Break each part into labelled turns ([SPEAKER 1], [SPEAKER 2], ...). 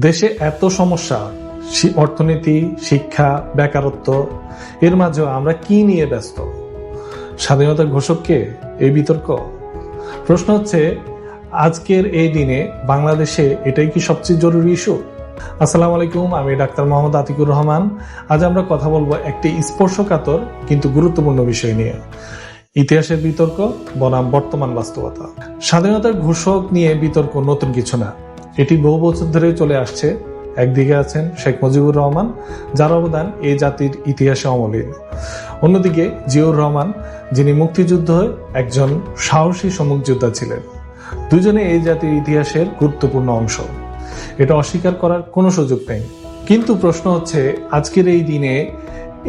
[SPEAKER 1] দেশে এত সমস্যা, অর্থনীতি, শিক্ষা, বেকারত্ব, এর মাঝেও আমরা কি নিয়ে ব্যস্ত? স্বাধীনতার ঘোষককে এই বিতর্ক? প্রশ্ন হচ্ছে, আজকের এই দিনে বাংলাদেশে এটাই কি সবচেয়ে জরুরি ইস্যু? আসসালামু আলাইকুম, আমি ডাক্তার মোহাম্মদ আতিকুর রহমান। আজ আমরা কথা বলবো একটি স্পর্শকাতর কিন্তু গুরুত্বপূর্ণ বিষয় নিয়ে, ইতিহাসের বিতর্ক বনাম বর্তমান বাস্তবতা। স্বাধীনতার ঘোষক নিয়ে বিতর্ক নতুন কিছু না, এটি বহু বছর ধরে চলে আসছে। একদিকে আছেন শেখ মুজিবুর রহমান, যার অবদান এই জাতির ইতিহাসে অমলিন। অন্যদিকে জিয়াউর রহমান, যিনি মুক্তিযুদ্ধে একজন সাহসী সম্মুখযোদ্ধা ছিলেন। দুজনে এই জাতির ইতিহাসের গুরুত্বপূর্ণ অংশ, এটা অস্বীকার করার কোনো সুযোগ নেই। কিন্তু প্রশ্ন হচ্ছে, আজকের এই দিনে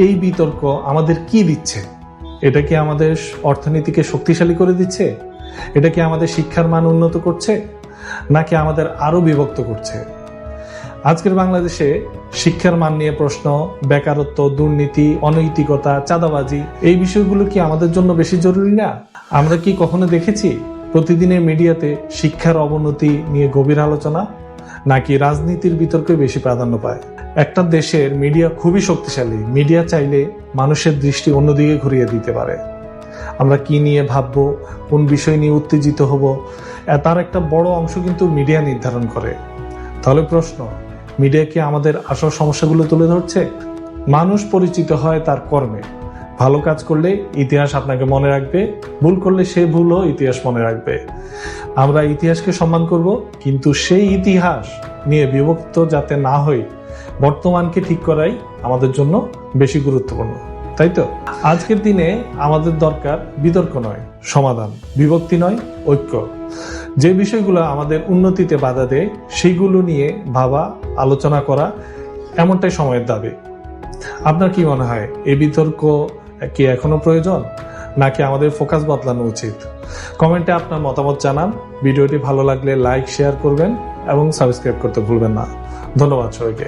[SPEAKER 1] এই বিতর্ক আমাদের কি দিচ্ছে? এটা কি আমাদের অর্থনীতিকে শক্তিশালী করে দিচ্ছে? এটা কি আমাদের শিক্ষার মান উন্নত করছে, নাকি আমাদের আরো বিভক্ত করছে? আজকের বাংলাদেশে শিক্ষার মান নিয়ে প্রশ্ন, বেকারত্ব, দুর্নীতি, অনৈতিকতা, চাঁদাবাজি, এই বিষয়গুলো কি আমাদের জন্য বেশি জরুরি না? আমরা কি কখনো দেখেছি প্রতিদিনের মিডিয়াতে শিক্ষার অবনতি নিয়ে গভীর আলোচনা, নাকি রাজনীতির বিতর্কে বেশি প্রাধান্য পায়? একটা দেশের মিডিয়া খুবই শক্তিশালী। মিডিয়া চাইলে মানুষের দৃষ্টি অন্যদিকে ঘুরিয়ে দিতে পারে। আমরা কি নিয়ে ভাববো, কোন বিষয় নিয়ে উত্তেজিত হব, তার একটা বড় অংশ কিন্তু মিডিয়া নির্ধারণ করে। তাহলে প্রশ্ন, মিডিয়া কি আমাদের আসল সমস্যাগুলো তুলে ধরছে? মানুষ পরিচিত হয় তার কর্মে। ভালো কাজ করলে ইতিহাস আপনাকে মনে রাখবে, ভুল করলে সে ভুলও ইতিহাস মনে রাখবে। আমরা ইতিহাসকে সম্মান করব, কিন্তু সেই ইতিহাস নিয়ে বিভক্ত যাতে না হই, বর্তমানকে ঠিক করাই আমাদের জন্য বেশি গুরুত্বপূর্ণ, তাই তো? আজকের দিনে আমাদের দরকার বিতর্ক নয় সমাধান, বিভক্তি নয় ঐক্য। যে বিষয়গুলো আমাদের উন্নতিতে বাধা দেয় সেইগুলো নিয়ে ভাবা, আলোচনা করা, এমনটাই সময়ের দাবি। আপনার কি মনে হয়, এই বিতর্ক কি এখনো প্রয়োজন, নাকি আমাদের ফোকাস বদলানো উচিত? কমেন্টে আপনার মতামত জানান। ভিডিওটি ভালো লাগলে লাইক, শেয়ার করবেন এবং সাবস্ক্রাইব করতে ভুলবেন না। ধন্যবাদ সবাইকে।